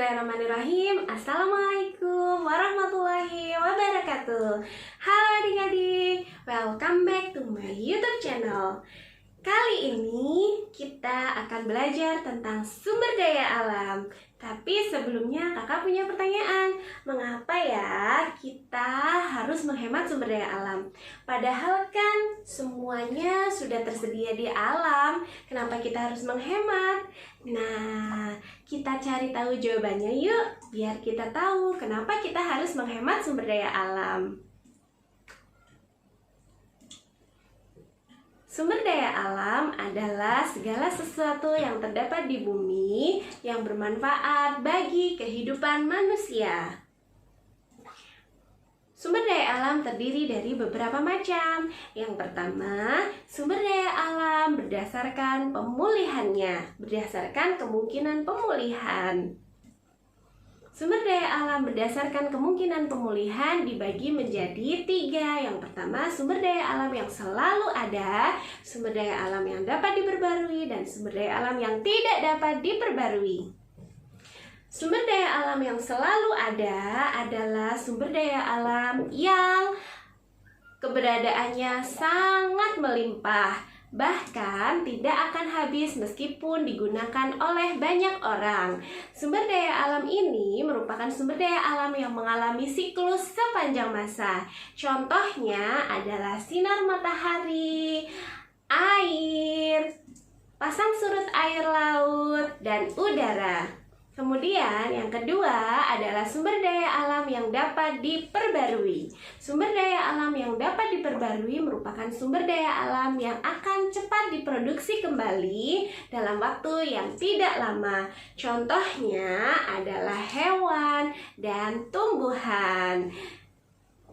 Bismillahirrahmanirrahim. Assalamualaikum warahmatullahi wabarakatuh. Halo adik-adik, welcome back to my YouTube channel. Kali ini kita akan belajar tentang sumber daya alam. Tapi sebelumnya kakak punya pertanyaan. Mengapa ya kita harus menghemat sumber daya alam? Padahal kan semuanya sudah tersedia di alam. Kenapa kita harus menghemat? Nah, kita cari tahu jawabannya yuk. Biar kita tahu kenapa kita harus menghemat sumber daya alam. Sumber daya alam adalah segala sesuatu yang terdapat di bumi yang bermanfaat bagi kehidupan manusia. Sumber daya alam terdiri dari beberapa macam. Yang pertama, sumber daya alam berdasarkan pemulihannya, berdasarkan kemungkinan pemulihan. Sumber daya alam berdasarkan kemungkinan pemulihan dibagi menjadi 3. Yang pertama, sumber daya alam yang selalu ada, sumber daya alam yang dapat diperbarui, dan sumber daya alam yang tidak dapat diperbarui. Sumber daya alam yang selalu ada adalah sumber daya alam yang keberadaannya sangat melimpah, bahkan tidak akan habis meskipun digunakan oleh banyak orang. Sumber daya alam ini merupakan sumber daya alam yang mengalami siklus sepanjang masa. Contohnya adalah sinar matahari, air, pasang surut air laut, dan udara. Kemudian yang kedua adalah sumber daya alam yang dapat diperbarui. Sumber daya alam yang dapat diperbarui merupakan sumber daya alam yang akan cepat diproduksi kembali dalam waktu yang tidak lama. Contohnya adalah hewan dan tumbuhan.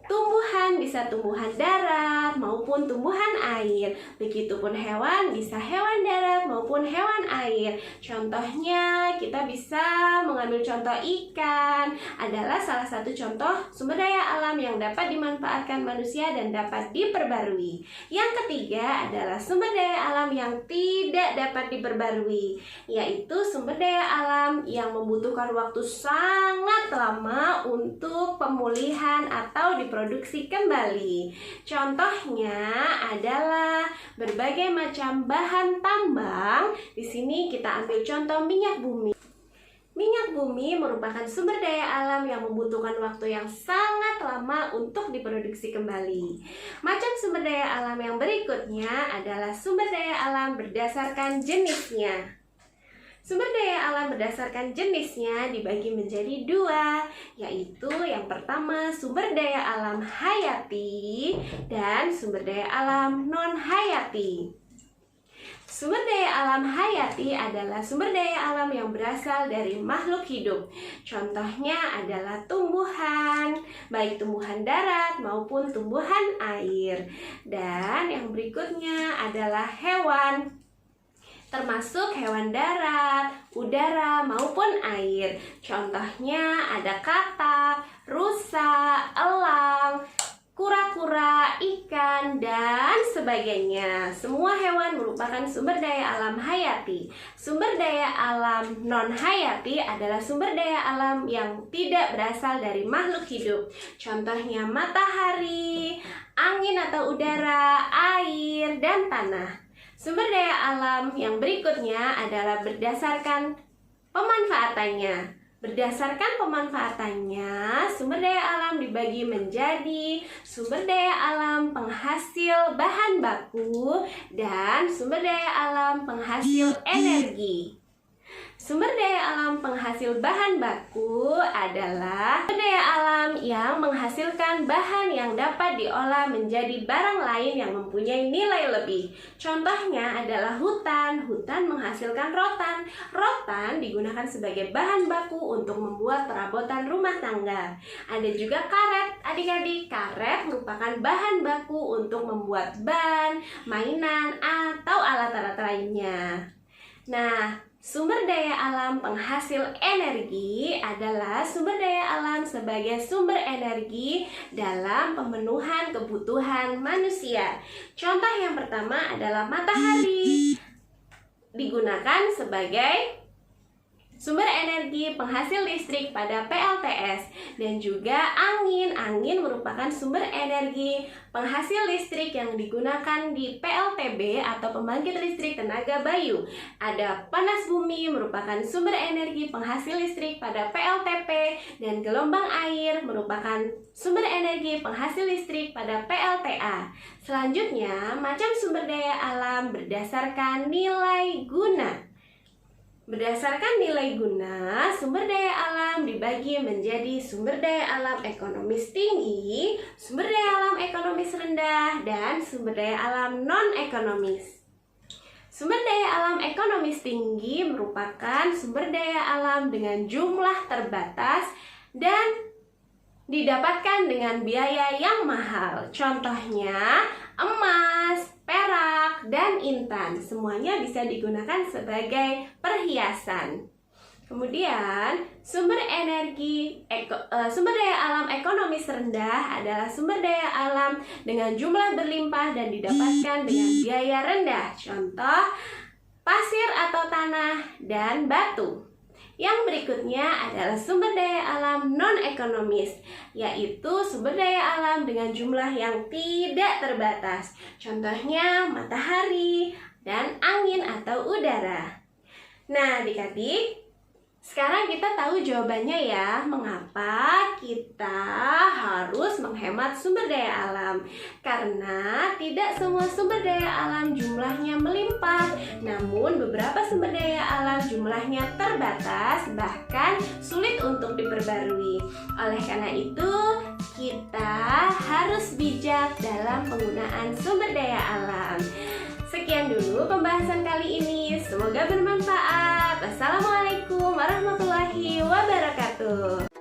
Tumbuhan bisa tumbuhan darat maupun tumbuhan air. Begitupun hewan bisa hewan darat maupun hewan air. Contohnya kita bisa mengambil contoh ikan, adalah salah satu contoh sumber daya alam yang dapat dimanfaatkan manusia dan dapat diperbarui. Yang ketiga adalah sumber daya alam yang tidak dapat diperbarui, yaitu sumber daya alam yang membutuhkan waktu sangat lama untuk pemulihan atau diproduksi kembali. Contohnya adalah berbagai macam bahan tambang. Di sini kita ambil contoh minyak bumi. Minyak bumi merupakan sumber daya alam yang membutuhkan waktu yang sangat lama untuk diproduksi kembali. Macam sumber daya alam yang berikutnya adalah sumber daya alam berdasarkan jenisnya. Sumber daya alam berdasarkan jenisnya dibagi menjadi 2, yaitu yang pertama sumber daya alam hayati dan sumber daya alam non-hayati. Sumber daya alam hayati adalah sumber daya alam yang berasal dari makhluk hidup. Contohnya adalah tumbuhan, baik tumbuhan darat maupun tumbuhan air. Dan yang berikutnya adalah hewan, termasuk hewan darat, udara, maupun air. Contohnya ada katak, rusa, elang, kura-kura, ikan, dan sebagainya. Semua hewan merupakan sumber daya alam hayati. Sumber daya alam non-hayati adalah sumber daya alam yang tidak berasal dari makhluk hidup. Contohnya matahari, angin atau udara, air, dan tanah. Sumber daya alam yang berikutnya adalah berdasarkan pemanfaatannya. Berdasarkan pemanfaatannya, sumber daya alam dibagi menjadi sumber daya alam penghasil bahan baku dan sumber daya alam penghasil energi. Sumber daya alam penghasil bahan baku adalah sumber daya alam yang menghasilkan bahan yang dapat diolah menjadi barang lain yang mempunyai nilai lebih. Contohnya adalah hutan. Hutan menghasilkan rotan. Rotan digunakan sebagai bahan baku untuk membuat perabotan rumah tangga. Ada juga karet. Adik-adik, karet merupakan bahan baku untuk membuat ban, mainan, atau alat-alat lainnya. Nah, sumber daya alam penghasil energi adalah sumber daya alam sebagai sumber energi dalam pemenuhan kebutuhan manusia. Contoh yang pertama adalah matahari. Digunakan sebagai sumber energi penghasil listrik pada PLTS, dan juga angin. Angin merupakan sumber energi penghasil listrik yang digunakan di PLTB atau pembangkit listrik tenaga bayu. Ada panas bumi merupakan sumber energi penghasil listrik pada PLTP, dan gelombang air merupakan sumber energi penghasil listrik pada PLTA. Selanjutnya, macam sumber daya alam berdasarkan nilai guna. Berdasarkan nilai guna, sumber daya alam dibagi menjadi sumber daya alam ekonomis tinggi, sumber daya alam ekonomis rendah, dan sumber daya alam non-ekonomis. Sumber daya alam ekonomis tinggi merupakan sumber daya alam dengan jumlah terbatas dan didapatkan dengan biaya yang mahal. Contohnya, emas, perak, dan intan. Semuanya bisa digunakan sebagai perhiasan. Kemudian, sumber daya alam ekonomis rendah adalah sumber daya alam dengan jumlah berlimpah dan didapatkan dengan biaya rendah. Contoh, pasir atau tanah dan batu. Yang berikutnya adalah sumber daya alam non-ekonomis, yaitu sumber daya alam dengan jumlah yang tidak terbatas. Contohnya matahari dan angin atau udara. Nah, adik-adik, sekarang kita tahu jawabannya ya, mengapa kita harus menghemat sumber daya alam. Karena tidak semua sumber daya alam jumlahnya melimpah, namun beberapa sumber daya alam jumlahnya terbatas, bahkan sulit untuk diperbarui. Oleh karena itu, kita harus bijak dalam penggunaan sumber daya alam. Sekian dulu pembahasan kali ini, semoga bermanfaat. Wassalamualaikum warahmatullahi wabarakatuh.